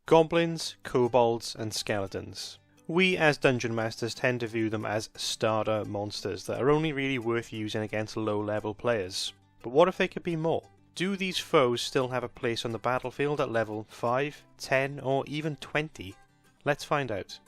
Goblins, Kobolds and Skeletons. We as Dungeon Masters tend to view them as starter monsters that are only really worth using against low level players. But what if they could be more? Do these foes still have a place on the battlefield at level 5, 10 or even 20? Let's find out.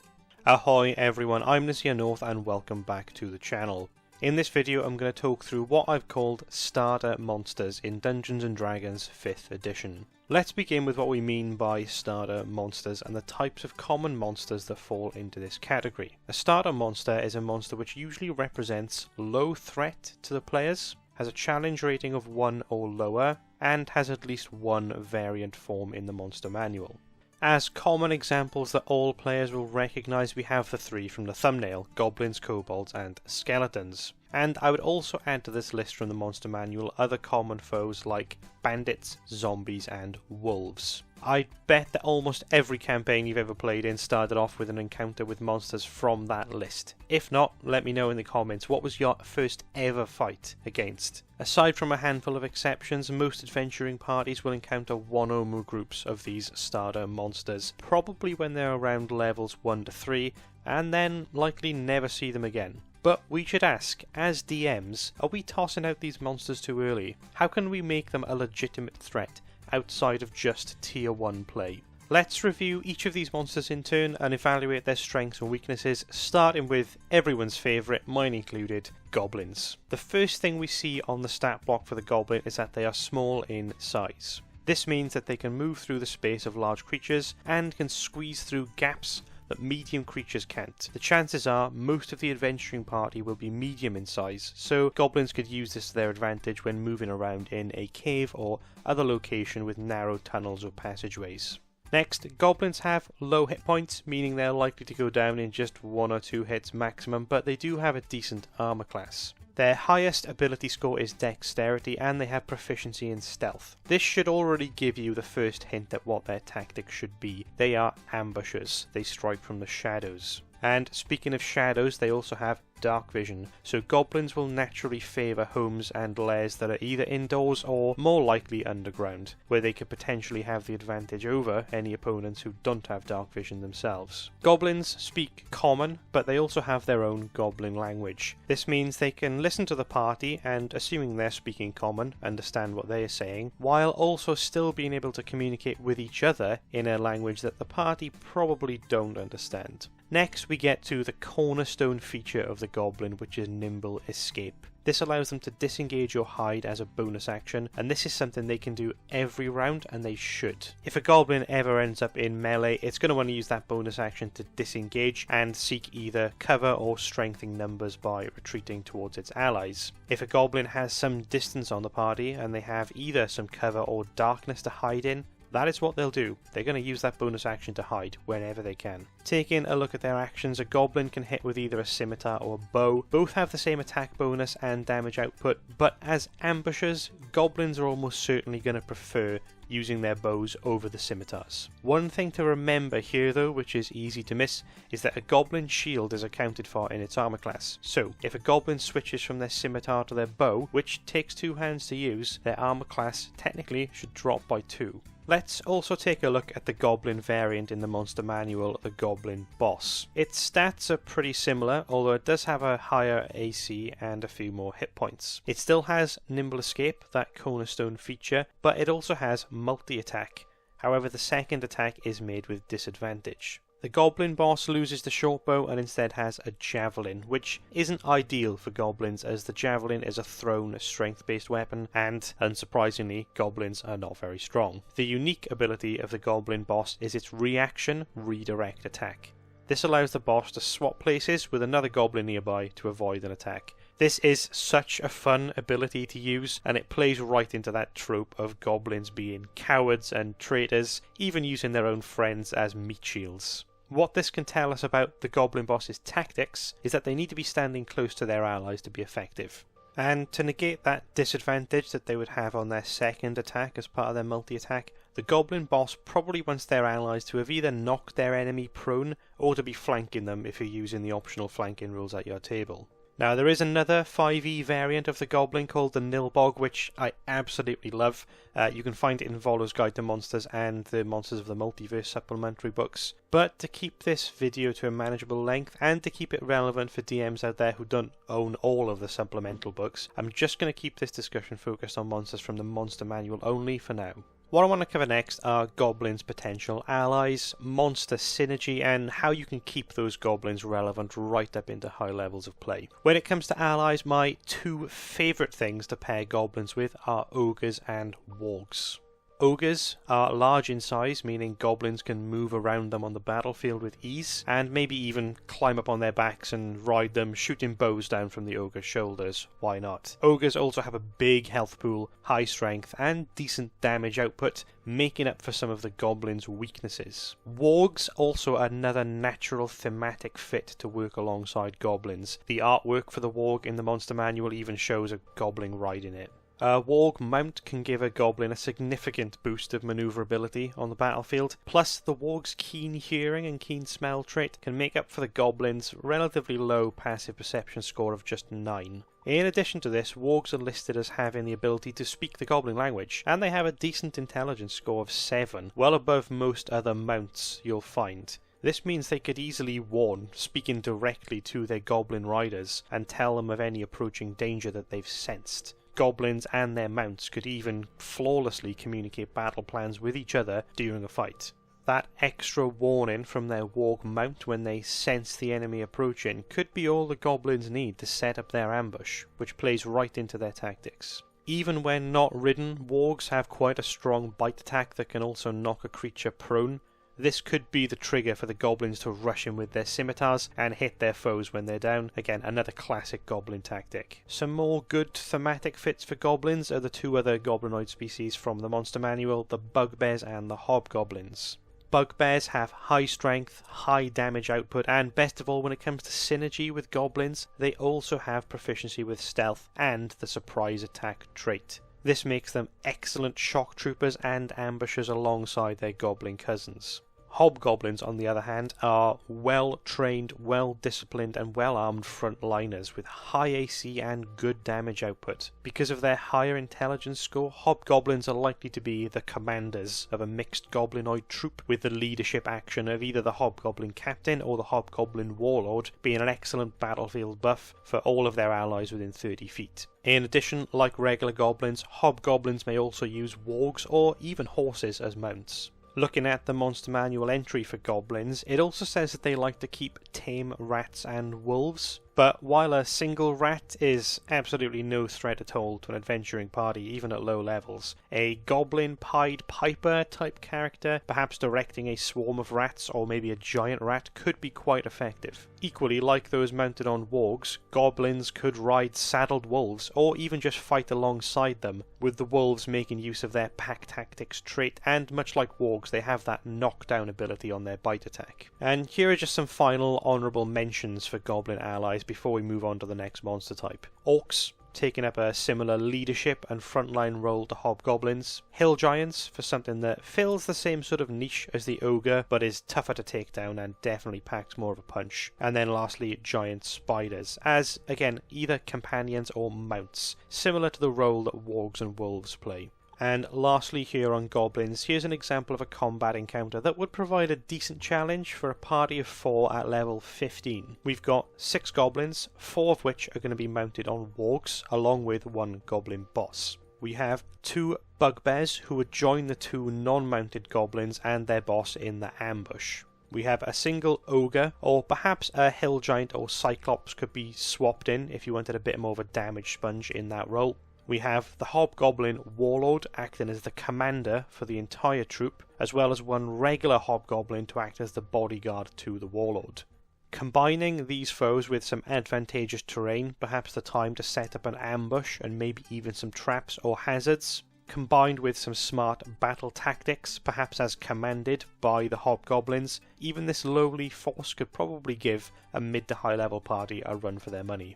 Ahoy everyone, I'm Nazir North and welcome back to the channel. In this video I'm going to talk through what I've called starter monsters in Dungeons & Dragons 5th edition. Let's begin with what we mean by starter monsters and the types of common monsters that fall into this category. A starter monster is a monster which usually represents low threat to the players, has a challenge rating of 1 or lower, and has at least one variant form in the monster manual. As common examples that all players will recognise, we have the three from the thumbnail: Goblins, Kobolds and Skeletons. And I would also add to this list from the monster manual other common foes like bandits, zombies and wolves. I bet that almost every campaign you've ever played in started off with an encounter with monsters from that list. If not, let me know in the comments, what was your first ever fight against? Aside from a handful of exceptions, most adventuring parties will encounter one or more groups of these starter monsters, probably when they're around levels 1 to 3, and then likely never see them again. But we should ask, as DMs, are we tossing out these monsters too early? How can we make them a legitimate threat outside of just tier 1 play? Let's review each of these monsters in turn and evaluate their strengths and weaknesses, starting with everyone's favourite, mine included, goblins. The first thing we see on the stat block for the goblin is that they are small in size. This means that they can move through the space of large creatures and can squeeze through gaps that medium creatures can't. The chances are most of the adventuring party will be medium in size, so goblins could use this to their advantage when moving around in a cave or other location with narrow tunnels or passageways. Next, goblins have low hit points, meaning they're likely to go down in just 1 or 2 hits maximum, but they do have a decent armor class. Their highest ability score is dexterity and they have proficiency in stealth. This should already give you the first hint at what their tactics should be. They are ambushers. They strike from the shadows. And speaking of shadows, they also have dark vision, so goblins will naturally favour homes and lairs that are either indoors or more likely underground, where they could potentially have the advantage over any opponents who don't have dark vision themselves. Goblins speak common, but they also have their own goblin language. This means they can listen to the party and, assuming they're speaking common, understand what they are saying, while also still being able to communicate with each other in a language that the party probably don't understand. Next we get to the cornerstone feature of the goblin, which is nimble escape. This allows them to disengage or hide as a bonus action, and this is something they can do every round, and they should. If a goblin ever ends up in melee, it's going to want to use that bonus action to disengage and seek either cover or strengthening numbers by retreating towards its allies. If a goblin has some distance on the party and they have either some cover or darkness to hide in, that is what they'll do. They're going to use that bonus action to hide whenever they can. Taking a look at their actions, a goblin can hit with either a scimitar or a bow. Both have the same attack bonus and damage output, but as ambushers, goblins are almost certainly going to prefer using their bows over the scimitars. One thing to remember here though, which is easy to miss, is that a goblin shield is accounted for in its armor class. So if a goblin switches from their scimitar to their bow, which takes 2 hands to use, their armor class technically should drop by 2. Let's also take a look at the goblin variant in the monster manual, the Goblin Boss. Its stats are pretty similar, although it does have a higher AC and a few more hit points. It still has nimble escape, that cornerstone feature, but it also has multi-attack. However, the second attack is made with disadvantage. The Goblin Boss loses the short bow and instead has a javelin, which isn't ideal for goblins as the javelin is a thrown strength-based weapon and, unsurprisingly, goblins are not very strong. The unique ability of the Goblin Boss is its reaction redirect attack. This allows the boss to swap places with another goblin nearby to avoid an attack. This is such a fun ability to use, and it plays right into that trope of goblins being cowards and traitors, even using their own friends as meat shields. What this can tell us about the Goblin Boss's tactics is that they need to be standing close to their allies to be effective. And to negate that disadvantage that they would have on their second attack as part of their multi-attack, the Goblin Boss probably wants their allies to have either knocked their enemy prone or to be flanking them if you're using the optional flanking rules at your table. Now there is another 5e variant of the Goblin called the Nilbog, which I absolutely love. You can find it in Volo's Guide to Monsters and the Monsters of the Multiverse supplementary books. But to keep this video to a manageable length, and to keep it relevant for DMs out there who don't own all of the supplemental books, I'm just going to keep this discussion focused on monsters from the Monster Manual only for now. What I want to cover next are Goblins' potential allies, monster synergy, and how you can keep those Goblins relevant right up into high levels of play. When it comes to allies, my two favourite things to pair Goblins with are Ogres and Wargs. Ogres are large in size, meaning Goblins can move around them on the battlefield with ease, and maybe even climb up on their backs and ride them, shooting bows down from the Ogre's shoulders. Why not? Ogres also have a big health pool, high strength, and decent damage output, making up for some of the Goblins' weaknesses. Wargs also another natural thematic fit to work alongside Goblins. The artwork for the Warg in the Monster Manual even shows a Goblin riding it. A Warg mount can give a Goblin a significant boost of manoeuvrability on the battlefield, plus the Warg's keen hearing and keen smell trait can make up for the Goblin's relatively low passive perception score of just 9. In addition to this, Wargs are listed as having the ability to speak the Goblin language, and they have a decent intelligence score of 7, well above most other mounts you'll find. This means they could easily warn, speaking directly to their Goblin riders, and tell them of any approaching danger that they've sensed. Goblins and their mounts could even flawlessly communicate battle plans with each other during a fight. That extra warning from their Warg mount when they sense the enemy approaching could be all the Goblins need to set up their ambush, which plays right into their tactics. Even when not ridden, Wargs have quite a strong bite attack that can also knock a creature prone. This could be the trigger for the Goblins to rush in with their scimitars and hit their foes when they're down. Again, another classic Goblin tactic. Some more good thematic fits for Goblins are the two other Goblinoid species from the Monster Manual, the Bugbears and the Hobgoblins. Bugbears have high strength, high damage output, and best of all when it comes to synergy with Goblins, they also have proficiency with stealth and the surprise attack trait. This makes them excellent shock troopers and ambushers alongside their Goblin cousins. Hobgoblins, on the other hand, are well-trained, well-disciplined and well-armed frontliners with high AC and good damage output. Because of their higher intelligence score, Hobgoblins are likely to be the commanders of a mixed Goblinoid troop, with the leadership action of either the Hobgoblin Captain or the Hobgoblin Warlord being an excellent battlefield buff for all of their allies within 30 feet. In addition, like regular Goblins, Hobgoblins may also use Wargs or even horses as mounts. Looking at the Monster Manual entry for Goblins, it also says that they like to keep tame rats and wolves. But while a single rat is absolutely no threat at all to an adventuring party, even at low levels, a Goblin Pied Piper type character, perhaps directing a swarm of rats or maybe a giant rat, could be quite effective. Equally, like those mounted on Wargs, Goblins could ride saddled wolves or even just fight alongside them, with the wolves making use of their pack tactics trait, and much like Wargs, they have that knockdown ability on their bite attack. And here are just some final honourable mentions for Goblin allies before we move on to the next monster type. Orcs, taking up a similar leadership and frontline role to Hobgoblins. Hill Giants, for something that fills the same sort of niche as the Ogre, but is tougher to take down and definitely packs more of a punch. And then lastly, Giant Spiders, as, again, either companions or mounts, similar to the role that Wargs and Wolves play. And lastly here on Goblins, here's an example of a combat encounter that would provide a decent challenge for a party of 4 at level 15. We've got 6 Goblins, 4 of which are going to be mounted on Wargs, along with 1 Goblin boss. We have 2 Bugbears who would join the 2 non-mounted Goblins and their boss in the ambush. We have a single Ogre, or perhaps a Hill Giant or Cyclops could be swapped in if you wanted a bit more of a damage sponge in that role. We have the Hobgoblin Warlord acting as the commander for the entire troop, as well as 1 regular Hobgoblin to act as the bodyguard to the Warlord. Combining these foes with some advantageous terrain, perhaps the time to set up an ambush and maybe even some traps or hazards, combined with some smart battle tactics, perhaps as commanded by the Hobgoblins, even this lowly force could probably give a mid to high level party a run for their money.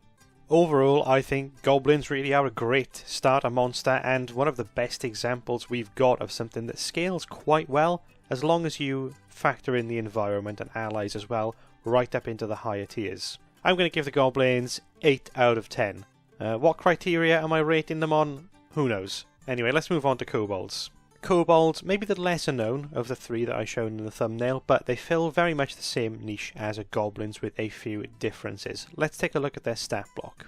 Overall, I think Goblins really are a great starter monster and one of the best examples we've got of something that scales quite well, as long as you factor in the environment and allies as well, right up into the higher tiers. I'm going to give the Goblins 8 out of 10. What criteria am I rating them on? Who knows. Anyway, let's move on to Kobolds. Kobolds, maybe the lesser known of the three that I showed in the thumbnail, but they fill very much the same niche as Goblins with a few differences. Let's take a look at their stat block.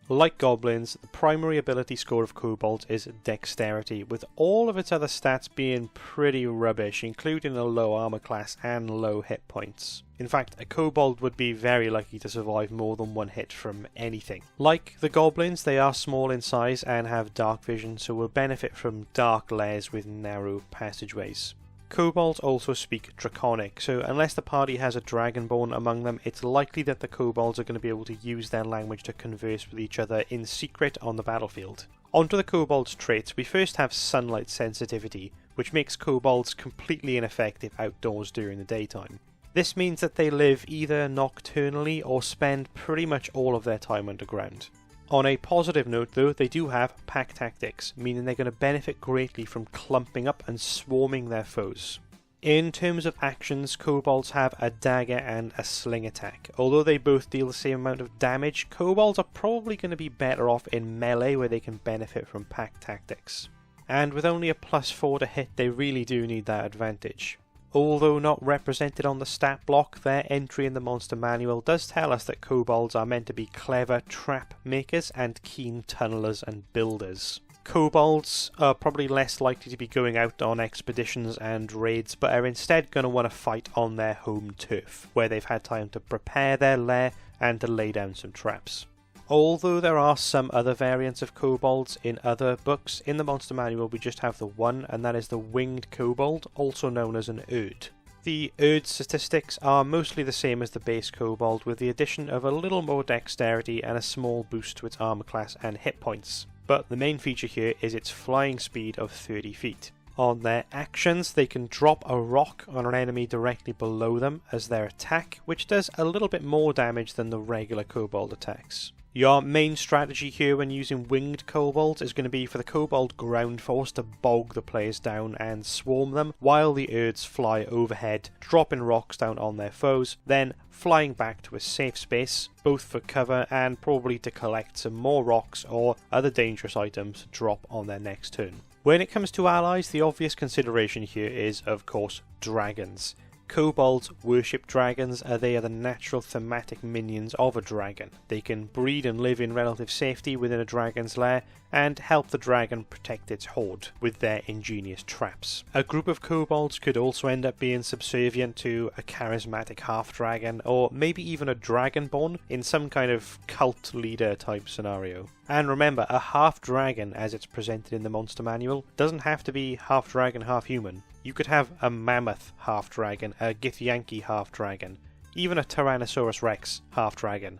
Like Goblins, the primary ability score of Kobolds is Dexterity, with all of its other stats being pretty rubbish, including a low armor class and low hit points. In fact, a Kobold would be very lucky to survive more than one hit from anything. Like the Goblins, they are small in size and have dark vision, so will benefit from dark layers with narrow passageways. Kobolds also speak Draconic, so unless the party has a Dragonborn among them, it's likely that the Kobolds are going to be able to use their language to converse with each other in secret on the battlefield. Onto the Kobolds' traits, we first have Sunlight Sensitivity, which makes Kobolds completely ineffective outdoors during the daytime. This means that they live either nocturnally or spend pretty much all of their time underground. On a positive note though, they do have pack tactics, meaning they're going to benefit greatly from clumping up and swarming their foes. In terms of actions, Kobolds have a dagger and a sling attack. Although they both deal the same amount of damage, Kobolds are probably going to be better off in melee where they can benefit from pack tactics. And with only a +4 to hit, they really do need that advantage. Although not represented on the stat block, their entry in the monster manual does tell us that Kobolds are meant to be clever trap makers and keen tunnelers and builders. Kobolds are probably less likely to be going out on expeditions and raids, but are instead going to want to fight on their home turf, where they've had time to prepare their lair and to lay down some traps. Although there are some other variants of Kobolds in other books, in the Monster Manual we just have the one, and that is the Winged Kobold, also known as an Erd. The Erd statistics are mostly the same as the base Kobold, with the addition of a little more dexterity and a small boost to its armor class and hit points. But the main feature here is its flying speed of 30 feet. On their actions, they can drop a rock on an enemy directly below them as their attack, which does a little bit more damage than the regular Kobold attacks. Your main strategy here when using Winged Kobolds is going to be for the Kobold ground force to bog the players down and swarm them, while the Erds fly overhead, dropping rocks down on their foes, then flying back to a safe space, both for cover and probably to collect some more rocks or other dangerous items to drop on their next turn. When it comes to allies, the obvious consideration here is, of course, dragons. Kobolds worship dragons, they are the natural thematic minions of a dragon. They can breed and live in relative safety within a dragon's lair, and help the dragon protect its hoard with their ingenious traps. A group of kobolds could also end up being subservient to a charismatic half-dragon, or maybe even a dragonborn in some kind of cult leader type scenario. And remember, a half-dragon, as it's presented in the Monster Manual, doesn't have to be half-dragon, half-human. You could have a mammoth half-dragon, a Githyanki half-dragon, even a Tyrannosaurus Rex half-dragon.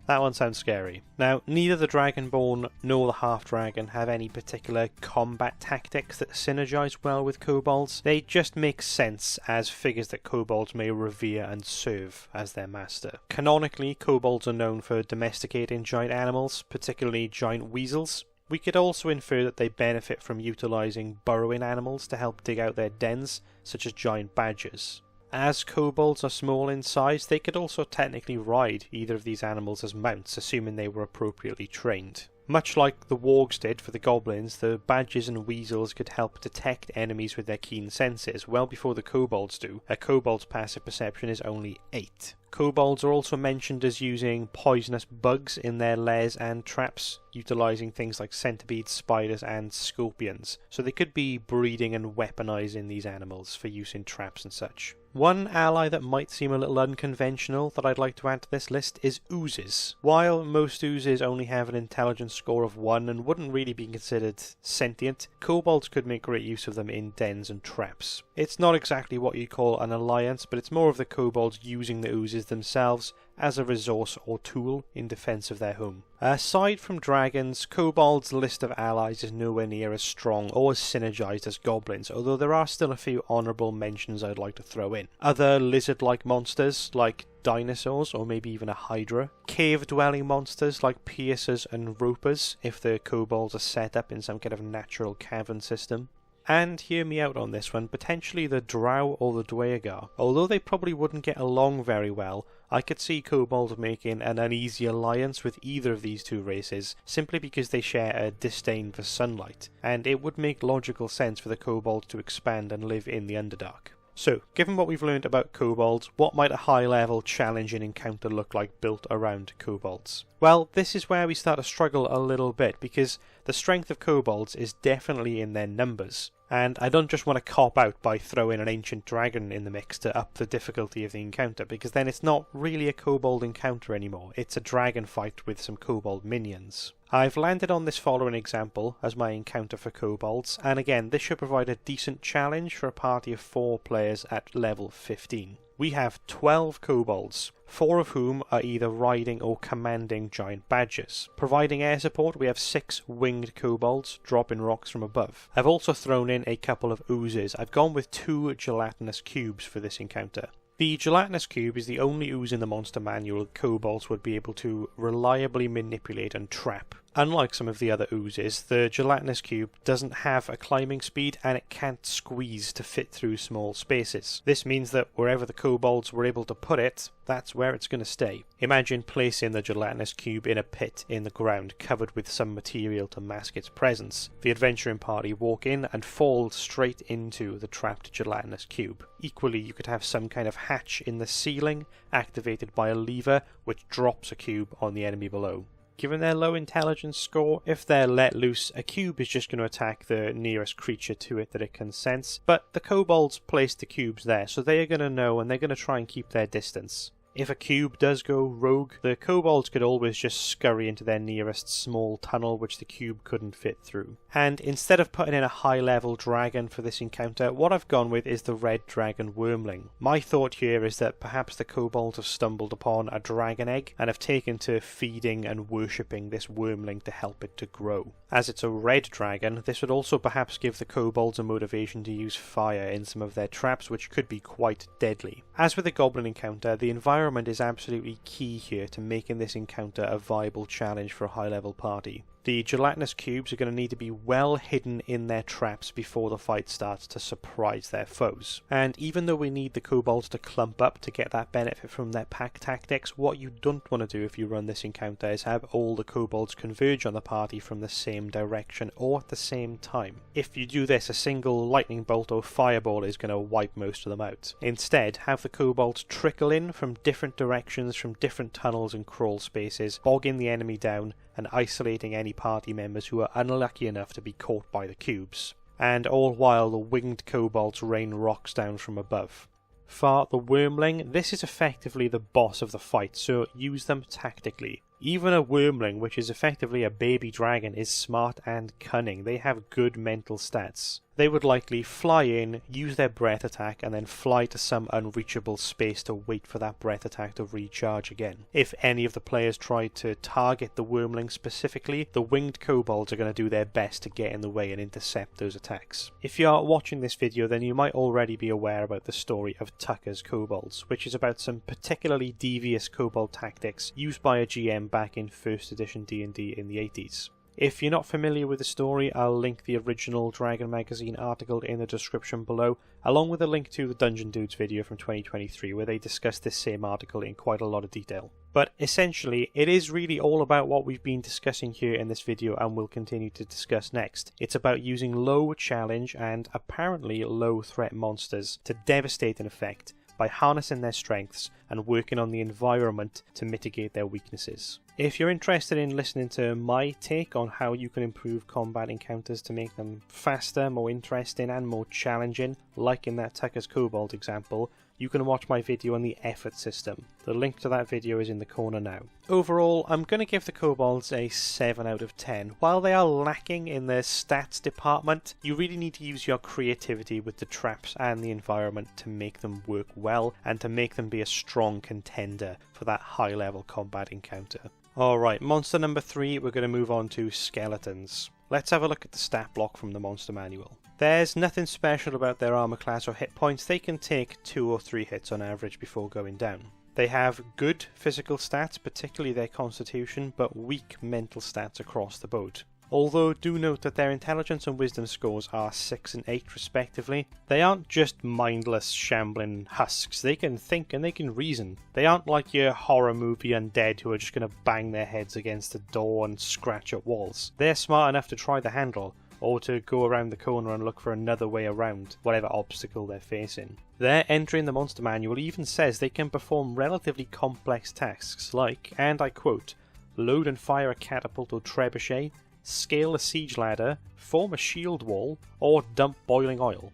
That one sounds scary. Now, neither the Dragonborn nor the Half-Dragon have any particular combat tactics that synergize well with Kobolds. They just make sense as figures that Kobolds may revere and serve as their master. Canonically, Kobolds are known for domesticating giant animals, particularly giant weasels. We could also infer that they benefit from utilising burrowing animals to help dig out their dens, such as giant badgers. As kobolds are small in size, they could also technically ride either of these animals as mounts, assuming they were appropriately trained. Much like the wargs did for the goblins, the badgers and weasels could help detect enemies with their keen senses, well before the kobolds do. A kobold's passive perception is only 8. Kobolds are also mentioned as using poisonous bugs in their lairs and traps, utilising things like centipedes, spiders and scorpions, so they could be breeding and weaponising these animals for use in traps and such. One ally that might seem a little unconventional that I'd like to add to this list is oozes. While most oozes only have an intelligence score of 1 and wouldn't really be considered sentient, kobolds could make great use of them in dens and traps. It's not exactly what you'd call an alliance, but it's more of the kobolds using the oozes themselves as a resource or tool in defence of their home. Aside from dragons, kobolds' list of allies is nowhere near as strong or as synergised as goblins, although there are still a few honourable mentions I'd like to throw in. Other lizard-like monsters like dinosaurs or maybe even a hydra, cave-dwelling monsters like piercers and ropers if the kobolds are set up in some kind of natural cavern system, And hear me out on this one, potentially the Drow or the Dwaegar. Although they probably wouldn't get along very well, I could see Kobolds making an uneasy alliance with either of these two races, simply because they share a disdain for sunlight, and it would make logical sense for the Kobolds to expand and live in the Underdark. So, given what we've learned about Kobolds, what might a high-level challenging encounter look like built around Kobolds? Well, this is where we start to struggle a little bit, because the strength of Kobolds is definitely in their numbers. And I don't just want to cop out by throwing an ancient dragon in the mix to up the difficulty of the encounter, because then it's not really a Kobold encounter anymore, it's a dragon fight with some Kobold minions. I've landed on this following example as my encounter for Kobolds, and again this should provide a decent challenge for a party of 4 players at level 15. We have 12 Kobolds, 4 of whom are either riding or commanding giant badgers. Providing air support, we have 6 winged Kobolds dropping rocks from above. I've also thrown in a couple of oozes. I've gone with 2 gelatinous cubes for this encounter. The gelatinous cube is the only ooze in the monster manual Kobolds would be able to reliably manipulate and trap. Unlike some of the other oozes, the gelatinous cube doesn't have a climbing speed and it can't squeeze to fit through small spaces. This means that wherever the Kobolds were able to put it, that's where it's going to stay. Imagine placing the gelatinous cube in a pit in the ground covered with some material to mask its presence. The adventuring party walk in and fall straight into the trapped gelatinous cube. Equally, you could have some kind of hatch in the ceiling activated by a lever which drops a cube on the enemy below. Given their low intelligence score, if they're let loose, a cube is just going to attack the nearest creature to it that it can sense, but the Kobolds placed the cubes there, so they are going to know and they're going to try and keep their distance. If a cube does go rogue, the Kobolds could always just scurry into their nearest small tunnel which the cube couldn't fit through. And instead of putting in a high level dragon for this encounter, what I've gone with is the red dragon wormling. My thought here is that perhaps the Kobolds have stumbled upon a dragon egg and have taken to feeding and worshipping this wormling to help it to grow. As it's a red dragon, this would also perhaps give the Kobolds a motivation to use fire in some of their traps, which could be quite deadly. As with the Goblin encounter, the environment is absolutely key here to making this encounter a viable challenge for a high level party. The gelatinous cubes are going to need to be well hidden in their traps before the fight starts to surprise their foes. And even though we need the Kobolds to clump up to get that benefit from their pack tactics, what you don't want to do if you run this encounter is have all the Kobolds converge on the party from the same direction or at the same time. If you do this, a single lightning bolt or fireball is going to wipe most of them out. Instead, have the Kobolds trickle in from different directions, from different tunnels and crawl spaces, bogging the enemy down and isolating any party members who are unlucky enough to be caught by the cubes. And all while the winged Kobolds rain rocks down from above. For the Wormling, this is effectively the boss of the fight, so use them tactically. Even a Wormling, which is effectively a baby dragon, is smart and cunning. They have good mental stats. They would likely fly in, use their breath attack, and then fly to some unreachable space to wait for that breath attack to recharge again. If any of the players try to target the Wormling specifically, the winged Kobolds are going to do their best to get in the way and intercept those attacks. If you are watching this video, then you might already be aware about the story of Tucker's Kobolds, which is about some particularly devious Kobold tactics used by a GM back in 1st edition D&D in the 80s. If you're not familiar with the story, I'll link the original Dragon Magazine article in the description below, along with a link to the Dungeon Dudes video from 2023 where they discuss this same article in quite a lot of detail. But essentially, it is really all about what we've been discussing here in this video and will continue to discuss next. It's about using low challenge and apparently low threat monsters to devastate an effect by harnessing their strengths and working on the environment to mitigate their weaknesses. If you're interested in listening to my take on how you can improve combat encounters to make them faster, more interesting and more challenging, like in that Tucker's Kobold example, you can watch my video on the effort system. The link to that video is in the corner now. Overall, I'm going to give the Kobolds a 7 out of 10. While they are lacking in their stats department, you really need to use your creativity with the traps and the environment to make them work well and to make them be a strong contender for that high level combat encounter. Alright, monster number 3, we're going to move on to skeletons. Let's have a look at the stat block from the monster manual. There's nothing special about their armor class or hit points. They can take 2 or 3 hits on average before going down. They have good physical stats, particularly their constitution, but weak mental stats across the board. Although do note that their intelligence and wisdom scores are 6 and 8 respectively. They aren't just mindless shambling husks, they can think and they can reason. They aren't like your horror movie undead who are just going to bang their heads against a door and scratch at walls. They're smart enough to try the handle, or to go around the corner and look for another way around whatever obstacle they're facing. Their entry in the monster manual even says they can perform relatively complex tasks like, and I quote, load and fire a catapult or trebuchet, scale a siege ladder, form a shield wall, or dump boiling oil.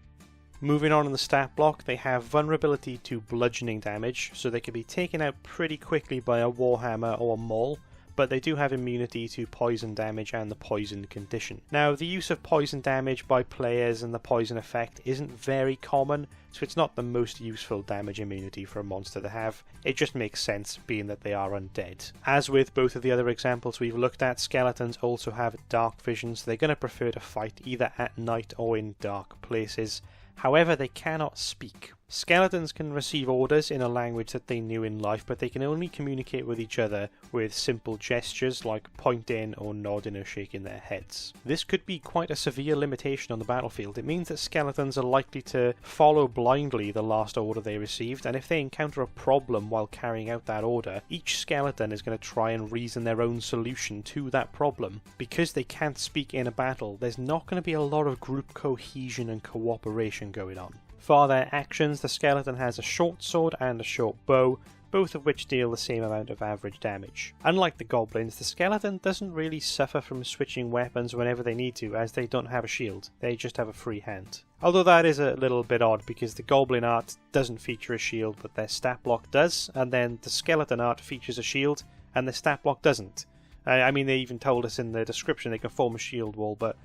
Moving on in the stat block, they have vulnerability to bludgeoning damage, so they can be taken out pretty quickly by a warhammer or a maul, but they do have immunity to poison damage and the poison condition. Now, the use of poison damage by players and the poison effect isn't very common, so it's not the most useful damage immunity for a monster to have. It just makes sense, being that they are undead. As with both of the other examples we've looked at, skeletons also have dark vision, so they're going to prefer to fight either at night or in dark places. However, they cannot speak. Skeletons can receive orders in a language that they knew in life, but they can only communicate with each other with simple gestures like pointing or nodding or shaking their heads. This could be quite a severe limitation on the battlefield. It means that skeletons are likely to follow blindly the last order they received, and if they encounter a problem while carrying out that order, each skeleton is going to try and reason their own solution to that problem. Because they can't speak in a battle, there's not going to be a lot of group cohesion and cooperation going on. For their actions, the skeleton has a short sword and a short bow, both of which deal the same amount of average damage. Unlike the goblins, the skeleton doesn't really suffer from switching weapons whenever they need to, as they don't have a shield, they just have a free hand. Although that is a little bit odd, because the goblin art doesn't feature a shield, but their stat block does, and then the skeleton art features a shield, and the stat block doesn't. I mean, they even told us in the description they can form a shield wall, but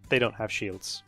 they don't have shields.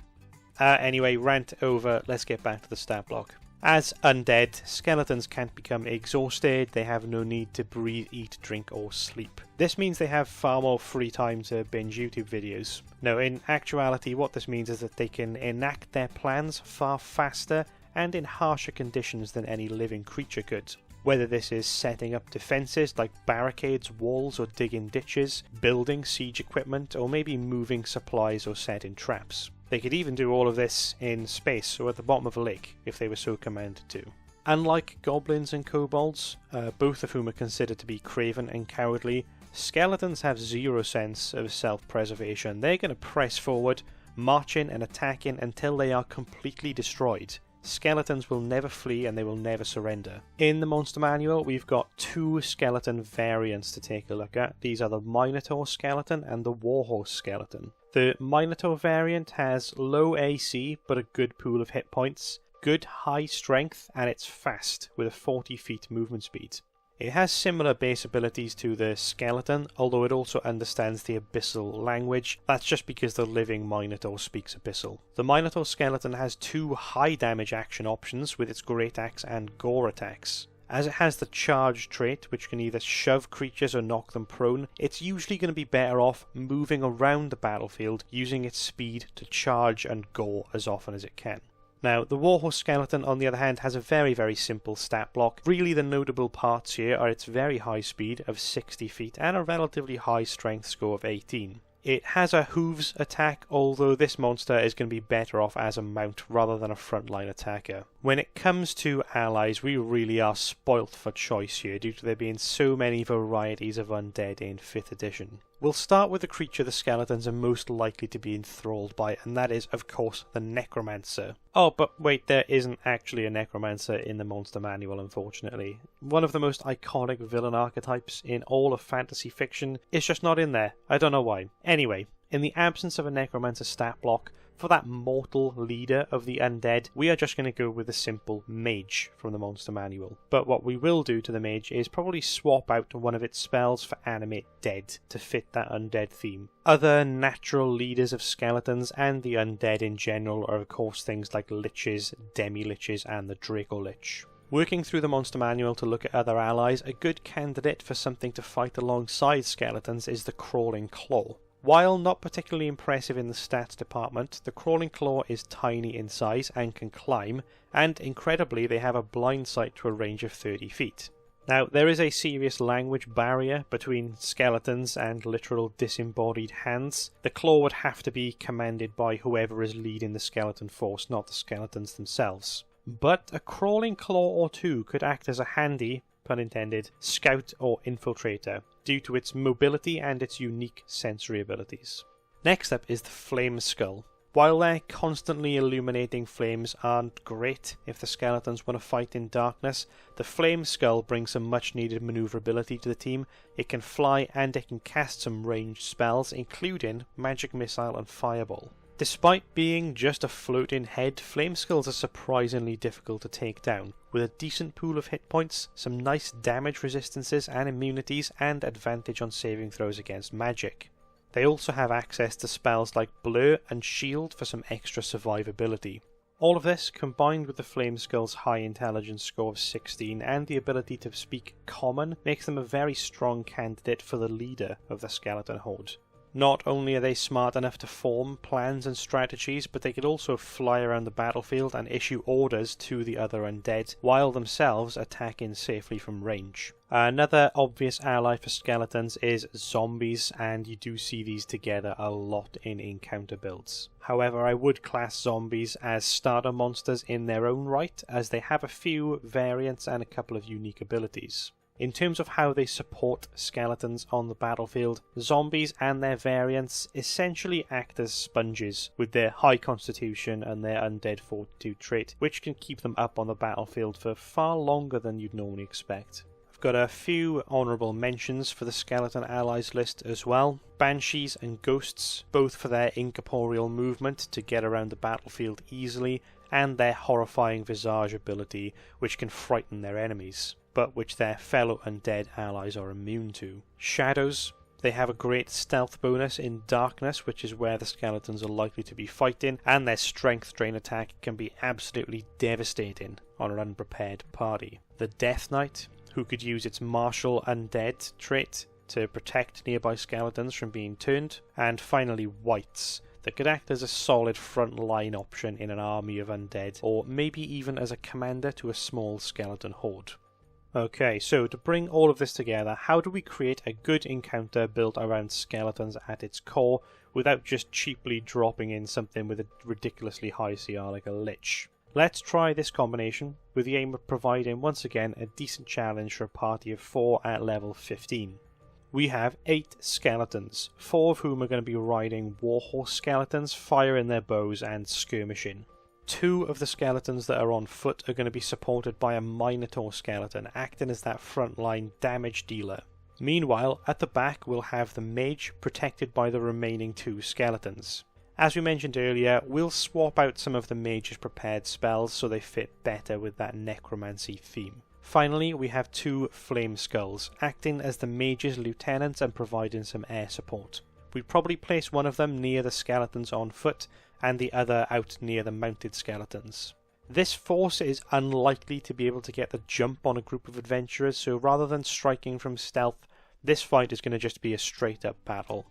Anyway, rant over, let's get back to the stat block. As undead, skeletons can't become exhausted, they have no need to breathe, eat, drink or sleep. This means they have far more free time to binge YouTube videos. No, in actuality what this means is that they can enact their plans far faster and in harsher conditions than any living creature could. Whether this is setting up defences like barricades, walls or digging ditches, building siege equipment, or maybe moving supplies or setting traps. They could even do all of this in space or at the bottom of a lake if they were so commanded to. Unlike goblins and kobolds, both of whom are considered to be craven and cowardly, skeletons have zero sense of self-preservation. They're going to press forward, marching and attacking until they are completely destroyed. Skeletons will never flee and they will never surrender. In the monster manual, we've got two skeleton variants to take a look at. These are the Minotaur skeleton and the Warhorse skeleton. The Minotaur variant has low AC but a good pool of hit points, good high strength, and it's fast with a 40 feet movement speed. It has similar base abilities to the skeleton, although it also understands the abyssal language. That's just because the living Minotaur speaks abyssal. The Minotaur skeleton has two high damage action options with its great axe and gore attacks. As it has the charge trait, which can either shove creatures or knock them prone, it's usually going to be better off moving around the battlefield using its speed to charge and gore as often as it can. Now, the Warhorse skeleton, on the other hand, has a very simple stat block. Really, the notable parts here are its very high speed of 60 feet and a relatively high strength score of 18. It has a hooves attack, although this monster is going to be better off as a mount rather than a frontline attacker. When it comes to allies, we really are spoilt for choice here due to there being so many varieties of undead in 5th edition. We'll start with the creature the skeletons are most likely to be enthralled by, and that is, of course, the Necromancer. Oh, but wait, there isn't actually a Necromancer in the monster manual, unfortunately. One of the most iconic villain archetypes in all of fantasy fiction is just not in there. I don't know why. Anyway, in the absence of a Necromancer stat block, for that mortal leader of the undead, we are just going to go with a simple mage from the monster manual. But what we will do to the mage is probably swap out one of its spells for animate dead to fit that undead theme. Other natural leaders of skeletons and the undead in general are of course things like liches, demi-liches and the Draco-lich. Working through the monster manual to look at other allies, a good candidate for something to fight alongside skeletons is the Crawling Claw. While not particularly impressive in the stats department, the Crawling Claw is tiny in size and can climb, and incredibly they have a blind sight to a range of 30 feet. Now, there is a serious language barrier between skeletons and literal disembodied hands. The claw would have to be commanded by whoever is leading the skeleton force, not the skeletons themselves. But a crawling claw or two could act as a handy, pun intended, scout or infiltrator, due to its mobility and its unique sensory abilities. Next up is the Flame Skull. While their constantly illuminating flames aren't great if the skeletons want to fight in darkness, the Flame Skull brings some much needed manoeuvrability to the team. It can fly and it can cast some ranged spells, including Magic Missile and Fireball. Despite being just a floating head, Flame Skulls are surprisingly difficult to take down, with a decent pool of hit points, some nice damage resistances and immunities, and advantage on saving throws against magic. They also have access to spells like Blur and Shield for some extra survivability. All of this, combined with the Flame Skull's high intelligence score of 16 and the ability to speak Common, makes them a very strong candidate for the leader of the skeleton horde. Not only are they smart enough to form plans and strategies, but they could also fly around the battlefield and issue orders to the other undead, while themselves attacking safely from range. Another obvious ally for skeletons is zombies, and you do see these together a lot in encounter builds. However, I would class zombies as starter monsters in their own right, as they have a few variants and a couple of unique abilities. In terms of how they support skeletons on the battlefield, zombies and their variants essentially act as sponges with their high constitution and their undead fortitude trait, which can keep them up on the battlefield for far longer than you'd normally expect. I've got a few honourable mentions for the skeleton allies list as well. Banshees and Ghosts, both for their incorporeal movement to get around the battlefield easily, and their horrifying visage ability, which can frighten their enemies, but which their fellow undead allies are immune to. Shadows, they have a great stealth bonus in darkness, which is where the skeletons are likely to be fighting, and their strength drain attack can be absolutely devastating on an unprepared party. The Death Knight, who could use its martial undead trait to protect nearby skeletons from being turned, and finally Wights, that could act as a solid front line option in an army of undead, or maybe even as a commander to a small skeleton horde. Okay, so to bring all of this together, how do we create a good encounter built around skeletons at its core without just cheaply dropping in something with a ridiculously high CR like a Lich? Let's try this combination with the aim of providing once again a decent challenge for a party of 4 at level 15. We have 8 skeletons, 4 of whom are going to be riding warhorse skeletons, firing their bows and skirmishing. 2 of the skeletons that are on foot are going to be supported by a Minotaur skeleton, acting as that frontline damage dealer. Meanwhile, at the back we'll have the mage protected by the remaining 2 skeletons. As we mentioned earlier, we'll swap out some of the mage's prepared spells so they fit better with that necromancy theme. Finally, we have 2 Flame Skulls, acting as the mage's lieutenants and providing some air support. We'd probably place one of them near the skeletons on foot, and the other out near the mounted skeletons. This force is unlikely to be able to get the jump on a group of adventurers, so rather than striking from stealth, this fight is going to just be a straight up battle.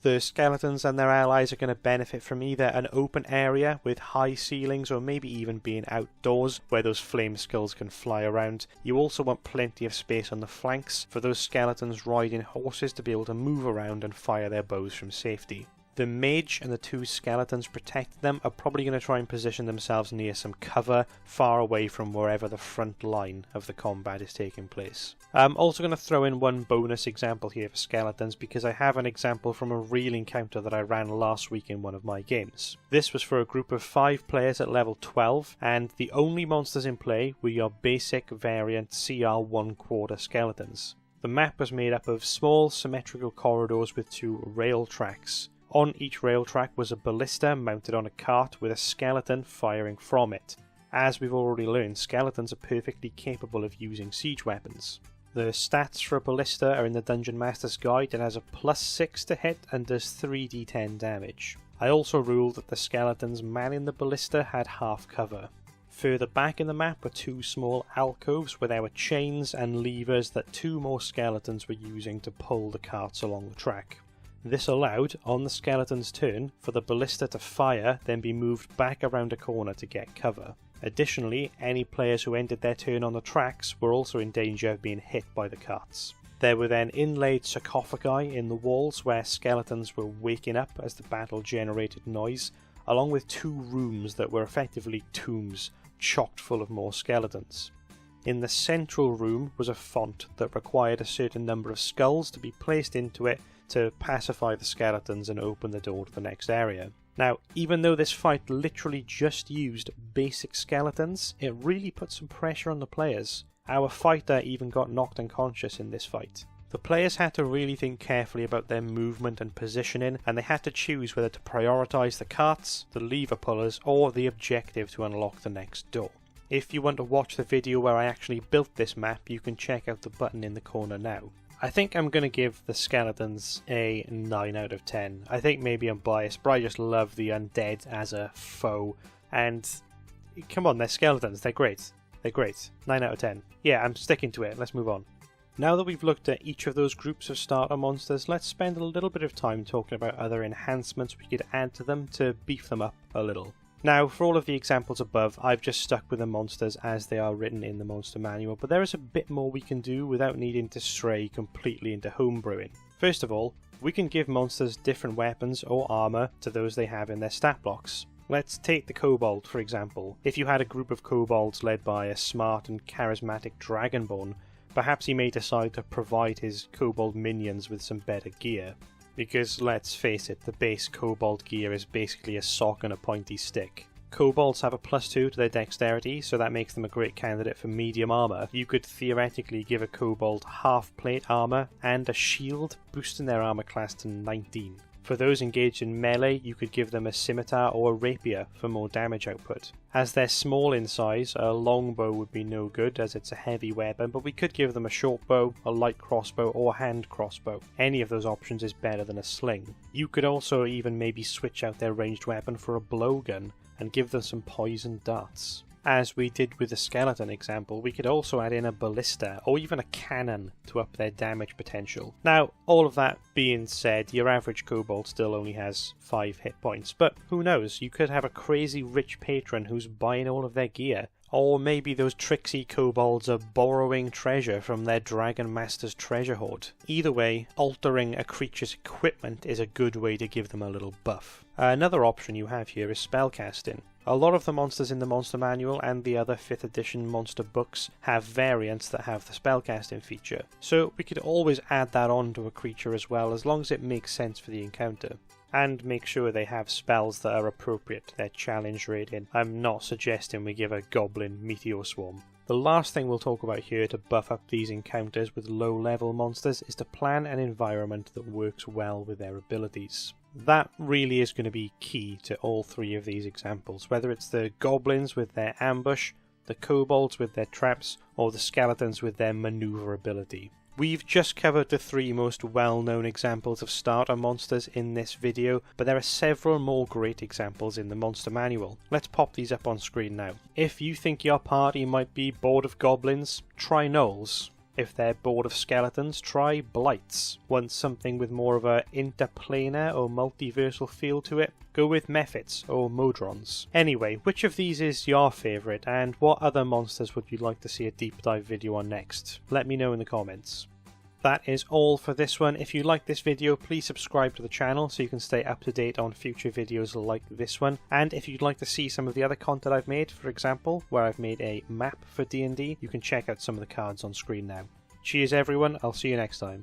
The skeletons and their allies are going to benefit from either an open area with high ceilings or maybe even being outdoors where those Flame Skulls can fly around. You also want plenty of space on the flanks for those skeletons riding horses to be able to move around and fire their bows from safety. The mage and the 2 skeletons protecting them are probably going to try and position themselves near some cover, far away from wherever the front line of the combat is taking place. I'm also going to throw in one bonus example here for skeletons, because I have an example from a real encounter that I ran last week in one of my games. This was for a group of 5 players at level 12, and the only monsters in play were your basic variant CR 1/4 skeletons. The map was made up of small symmetrical corridors with 2 rail tracks. On each rail track was a ballista mounted on a cart with a skeleton firing from it. As we've already learned, skeletons are perfectly capable of using siege weapons. The stats for a ballista are in the Dungeon Master's Guide. It has a +6 to hit and does 3d10 damage. I also ruled that the skeletons manning the ballista had half cover. Further back in the map were 2 small alcoves where there were chains and levers that 2 more skeletons were using to pull the carts along the track. This allowed, on the skeleton's turn, for the ballista to fire, then be moved back around a corner to get cover. Additionally, any players who ended their turn on the tracks were also in danger of being hit by the carts. There were then inlaid sarcophagi in the walls where skeletons were waking up as the battle generated noise, along with 2 rooms that were effectively tombs chocked full of more skeletons. In the central room was a font that required a certain number of skulls to be placed into it to pacify the skeletons and open the door to the next area. Now, even though this fight literally just used basic skeletons, it really put some pressure on the players. Our fighter even got knocked unconscious in this fight. The players had to really think carefully about their movement and positioning, and they had to choose whether to prioritise the carts, the lever pullers, or the objective to unlock the next door. If you want to watch the video where I actually built this map, you can check out the button in the corner now. I think I'm going to give the skeletons a 9 out of 10. I think maybe I'm biased, but I just love the undead as a foe. And come on, they're skeletons, they're great. They're great. 9 out of 10. Yeah, I'm sticking to it. Let's move on. Now that we've looked at each of those groups of starter monsters, let's spend a little bit of time talking about other enhancements we could add to them to beef them up a little. Now, for all of the examples above, I've just stuck with the monsters as they are written in the monster manual, but there is a bit more we can do without needing to stray completely into homebrewing. First of all, we can give monsters different weapons or armour to those they have in their stat blocks. Let's take the Kobold, for example. If you had a group of Kobolds led by a smart and charismatic Dragonborn, perhaps he may decide to provide his Kobold minions with some better gear. Because, let's face it, the base Kobold gear is basically a sock and a pointy stick. Kobolds have a +2 to their dexterity, so that makes them a great candidate for medium armour. You could theoretically give a Kobold half-plate armour and a shield, boosting their armour class to 19. For those engaged in melee, you could give them a scimitar or a rapier for more damage output. As they're small in size, a longbow would be no good as it's a heavy weapon, but we could give them a short bow, a light crossbow, or a hand crossbow. Any of those options is better than a sling. You could also even maybe switch out their ranged weapon for a blowgun and give them some poison darts. As we did with the skeleton example, we could also add in a ballista or even a cannon to up their damage potential. Now, all of that being said, your average kobold still only has 5 hit points, but who knows, you could have a crazy rich patron who's buying all of their gear. Or maybe those tricksy kobolds are borrowing treasure from their Dragon Master's treasure hoard. Either way, altering a creature's equipment is a good way to give them a little buff. Another option you have here is spellcasting. A lot of the monsters in the Monster Manual and the other 5th edition monster books have variants that have the spellcasting feature, so we could always add that on to a creature as well, as long as it makes sense for the encounter. And make sure they have spells that are appropriate to their challenge rating. I'm not suggesting we give a Goblin Meteor Swarm. The last thing we'll talk about here to buff up these encounters with low level monsters is to plan an environment that works well with their abilities. That really is going to be key to all 3 of these examples, whether it's the Goblins with their ambush, the Kobolds with their traps, or the Skeletons with their maneuverability. We've just covered the 3 most well-known examples of starter monsters in this video, but there are several more great examples in the Monster Manual. Let's pop these up on screen now. If you think your party might be bored of goblins, try gnolls. If they're bored of skeletons, try blights. Want something with more of a interplanar or multiversal feel to it? Go with mephits or modrons. Anyway, which of these is your favourite, and what other monsters would you like to see a deep dive video on next? Let me know in the comments. That is all for this one. If you like this video, please subscribe to the channel so you can stay up to date on future videos like this one. And if you'd like to see some of the other content I've made, for example, where I've made a map for D&D, you can check out some of the cards on screen now. Cheers everyone, I'll see you next time.